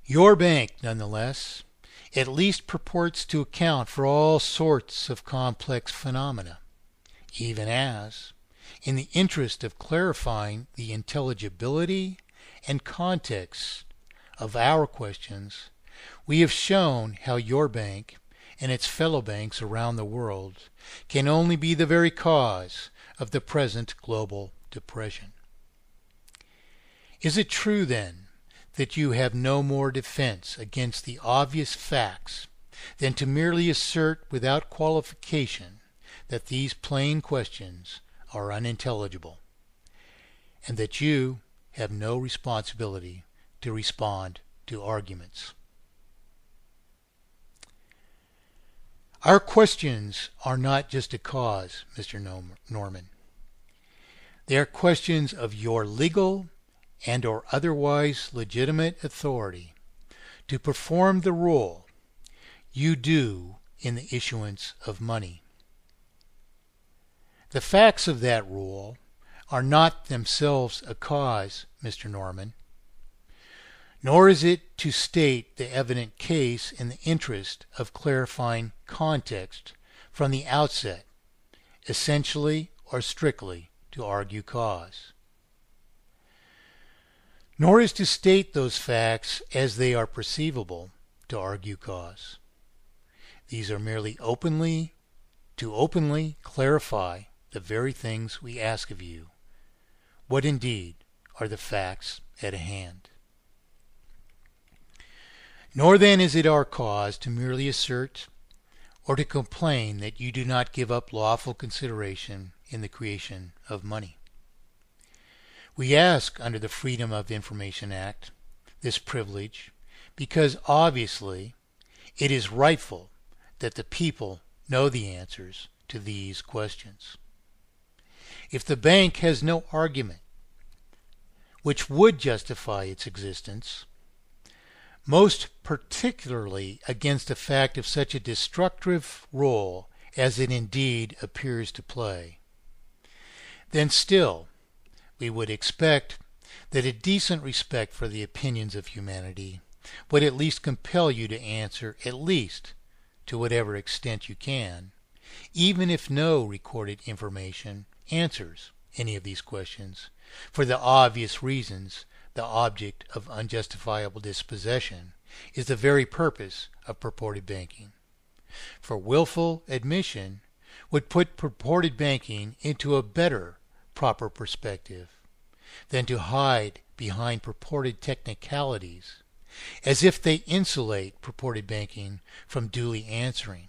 Your bank, nonetheless, at least purports to account for all sorts of complex phenomena, even as, in the interest of clarifying the intelligibility and context of our questions, we have shown how your bank and its fellow banks around the world can only be the very cause of the present global depression. Is it true, then, that you have no more defense against the obvious facts than to merely assert without qualification that these plain questions are unintelligible, and that you have no responsibility to respond to arguments? Our questions are not just a cause, Mr. Norman. They are questions of your legal and or otherwise legitimate authority to perform the role you do in the issuance of money. The facts of that rule are not themselves a cause, Mr. Norman, nor is it to state the evident case in the interest of clarifying context from the outset, essentially or strictly to argue cause. Nor is to state those facts as they are perceivable to argue cause. These are merely openly clarify the very things we ask of you. What indeed are the facts at hand? Nor then is it our cause to merely assert or to complain that you do not give up lawful consideration in the creation of money. We ask under the Freedom of Information Act this privilege because obviously it is rightful that the people know the answers to these questions. If the bank has no argument which would justify its existence, most particularly against the fact of such a destructive role as it indeed appears to play, then still we would expect that a decent respect for the opinions of humanity would at least compel you to answer, at least to whatever extent you can, even if no recorded information answers any of these questions, for the obvious reasons the object of unjustifiable dispossession is the very purpose of purported banking. For willful admission would put purported banking into a better proper perspective than to hide behind purported technicalities as if they insulate purported banking from duly answering.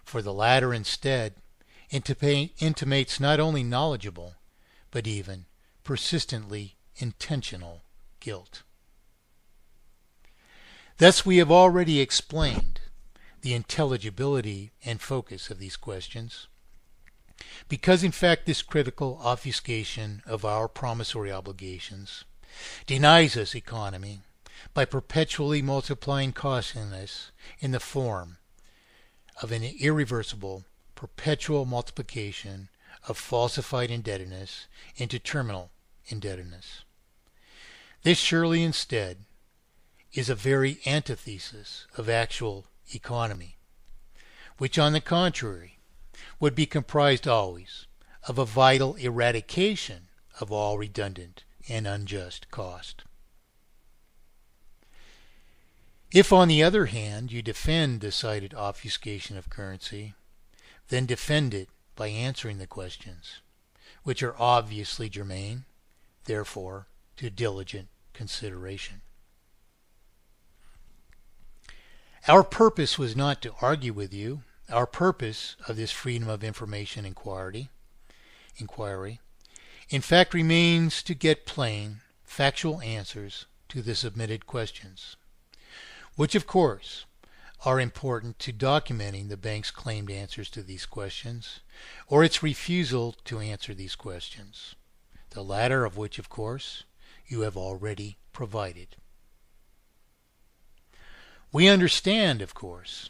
For the latter instead intimates not only knowledgeable but even persistently intentional guilt. Thus we have already explained the intelligibility and focus of these questions, because in fact this critical obfuscation of our promissory obligations denies us economy by perpetually multiplying costliness in the form of an irreversible perpetual multiplication of falsified indebtedness into terminal indebtedness. This surely instead is a very antithesis of actual economy, which on the contrary would be comprised always of a vital eradication of all redundant and unjust cost. If on the other hand you defend the cited obfuscation of currency, then defend it by answering the questions, which are obviously germane, therefore, to diligent consideration. Our purpose was not to argue with you. Our purpose of this Freedom of Information inquiry, in fact, remains to get plain, factual answers to the submitted questions, which of course are important to documenting the bank's claimed answers to these questions, or its refusal to answer these questions, the latter of which, of course, you have already provided. We understand, of course,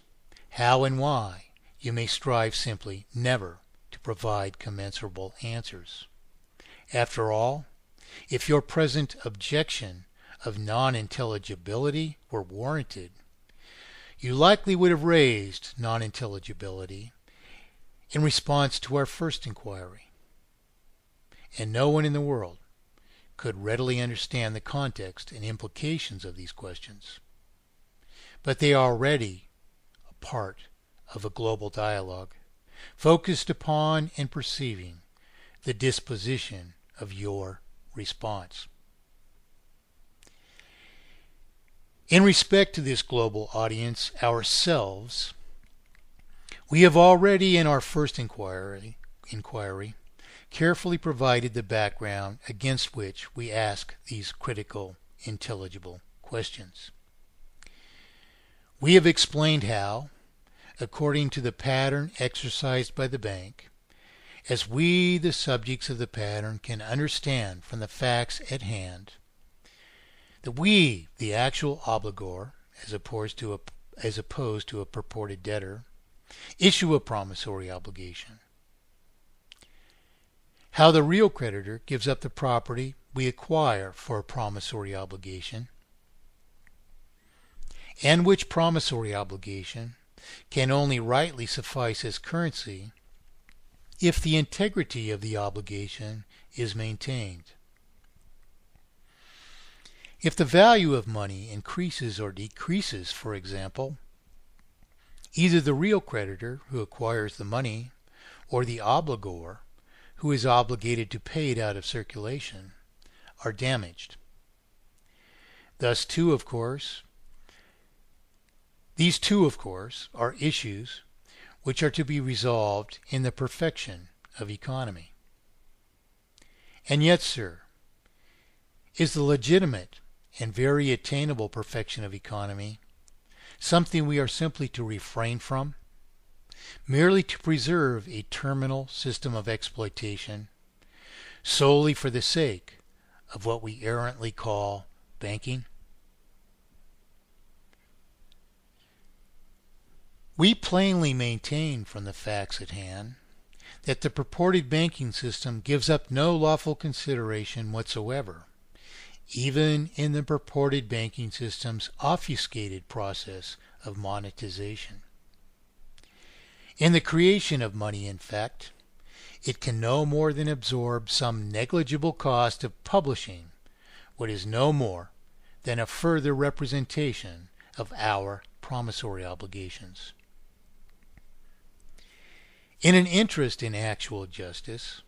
how and why you may strive simply never to provide commensurable answers. After all, if your present objection of non-intelligibility were warranted, you likely would have raised non-intelligibility in response to our first inquiry, and no one in the world could readily understand the context and implications of these questions. But they are already a part of a global dialogue focused upon and perceiving the disposition of your response. In respect to this global audience, ourselves, we have already in our first inquiry carefully provided the background against which we ask these critical, intelligible questions. We have explained how, according to the pattern exercised by the bank, as we, the subjects of the pattern, can understand from the facts at hand, that we, the actual obligor, as opposed to a purported debtor, issue a promissory obligation. How the real creditor gives up the property we acquire for a promissory obligation, and which promissory obligation can only rightly suffice as currency if the integrity of the obligation is maintained. If the value of money increases or decreases, for example, either the real creditor who acquires the money or the obligor who is obligated to pay it out of circulation are damaged. These two, of course, are issues which are to be resolved in the perfection of economy. And yet, sir, is the legitimate and very attainable perfection of economy something we are simply to refrain from, merely to preserve a terminal system of exploitation, solely for the sake of what we errantly call banking? We plainly maintain from the facts at hand that the purported banking system gives up no lawful consideration whatsoever, even in the purported banking system's obfuscated process of monetization. In the creation of money, in fact, it can no more than absorb some negligible cost of publishing what is no more than a further representation of our promissory obligations. In an interest in actual justice,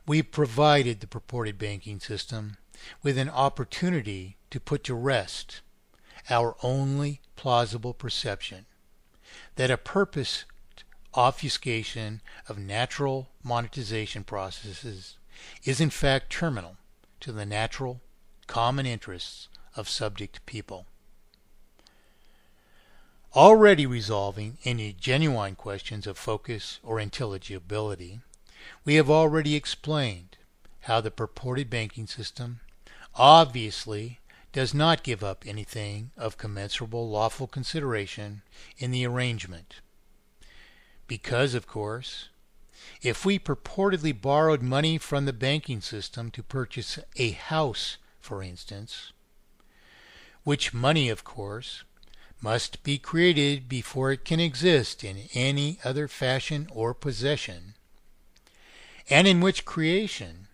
we provided the purported banking system with an opportunity to put to rest our only plausible perception that a purposed obfuscation of natural monetization processes is in fact terminal to the natural common interests of subject people. Already resolving any genuine questions of focus or intelligibility, we have already explained how the purported banking system obviously does not give up anything of commensurable lawful consideration in the arrangement. Because, of course, if we purportedly borrowed money from the banking system to purchase a house, for instance, which money, of course, must be created before it can exist in any other fashion or possession, and in which creation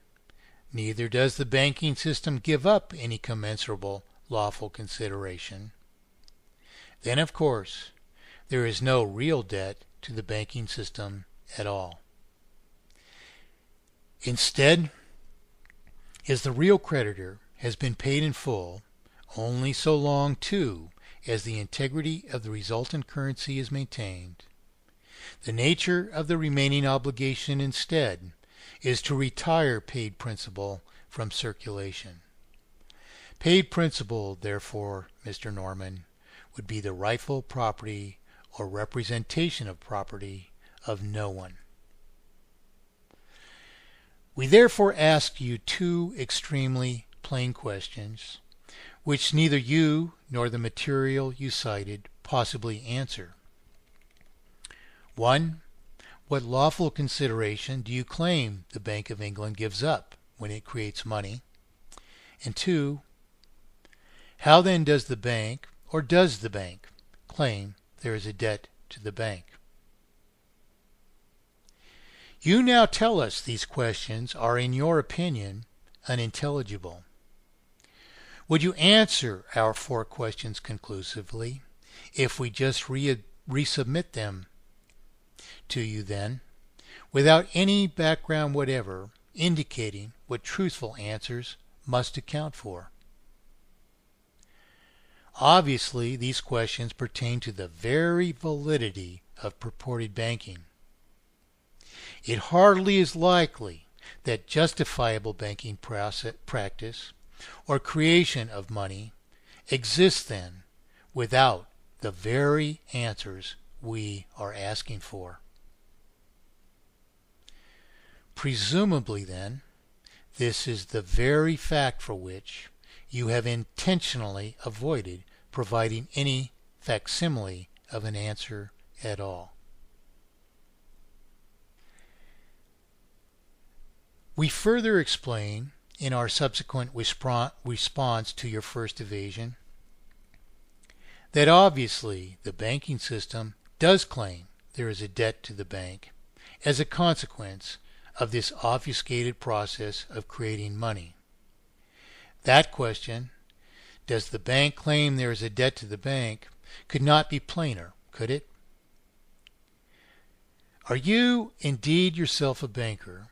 neither does the banking system give up any commensurable lawful consideration, then of course there is no real debt to the banking system at all. Instead, as the real creditor has been paid in full only so long too as the integrity of the resultant currency is maintained, the nature of the remaining obligation instead is to retire paid principal from circulation. Paid principal, therefore, Mr. Norman, would be the rightful property or representation of property of no one. We therefore ask you two extremely plain questions, which neither you nor the material you cited possibly answer. 1. What lawful consideration do you claim the Bank of England gives up when it creates money? And 2. How then does the bank claim there is a debt to the bank? You now tell us these questions are, in your opinion, unintelligible. Would you answer our 4 questions conclusively if we just resubmit them to you then, without any background whatever indicating what truthful answers must account for? Obviously, these questions pertain to the very validity of purported banking. It hardly is likely that justifiable banking practice or creation of money exists then without the very answers we are asking for. Presumably then, this is the very fact for which you have intentionally avoided providing any facsimile of an answer at all. We further explain in our subsequent response to your first evasion that obviously the banking system does claim there is a debt to the bank as a consequence of this obfuscated process of creating money. That question, does the bank claim there is a debt to the bank, could not be plainer, could it? Are you indeed yourself a banker,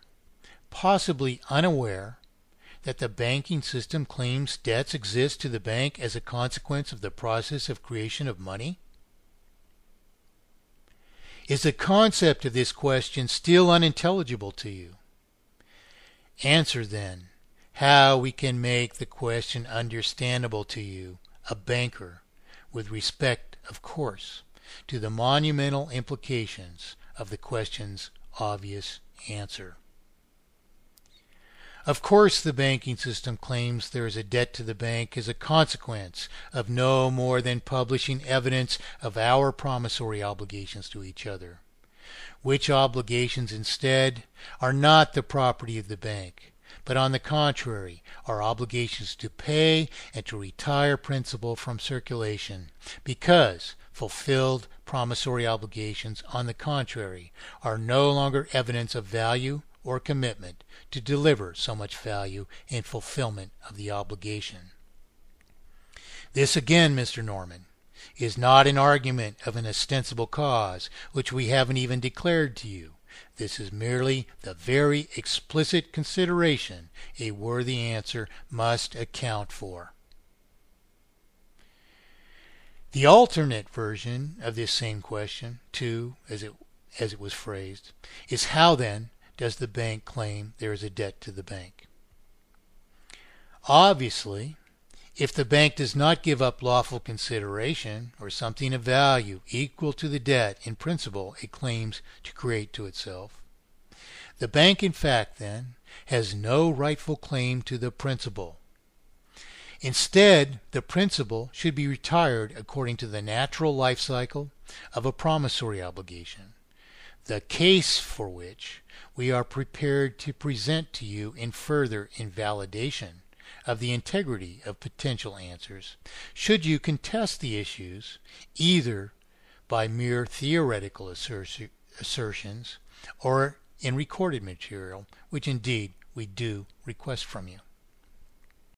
possibly unaware that the banking system claims debts exist to the bank as a consequence of the process of creation of money? Is the concept of this question still unintelligible to you? Answer then how we can make the question understandable to you, a banker, with respect, of course, to the monumental implications of the question's obvious answer. Of course, the banking system claims there is a debt to the bank as a consequence of no more than publishing evidence of our promissory obligations to each other, which obligations instead are not the property of the bank, but on the contrary are obligations to pay and to retire principal from circulation, because fulfilled promissory obligations, on the contrary, are no longer evidence of value or commitment to deliver so much value in fulfillment of the obligation. This again, Mr. Norman, is not an argument of an ostensible cause which we haven't even declared to you. This is merely the very explicit consideration a worthy answer must account for. The alternate version of this same question, too, as it was phrased, is how then does the bank claim there is a debt to the bank? Obviously, if the bank does not give up lawful consideration or something of value equal to the debt in principle it claims to create to itself, the bank in fact then has no rightful claim to the principal. Instead, the principal should be retired according to the natural life cycle of a promissory obligation, the case for which we are prepared to present to you in further invalidation of the integrity of potential answers, should you contest the issues either by mere theoretical assertions or in recorded material, which indeed we do request from you.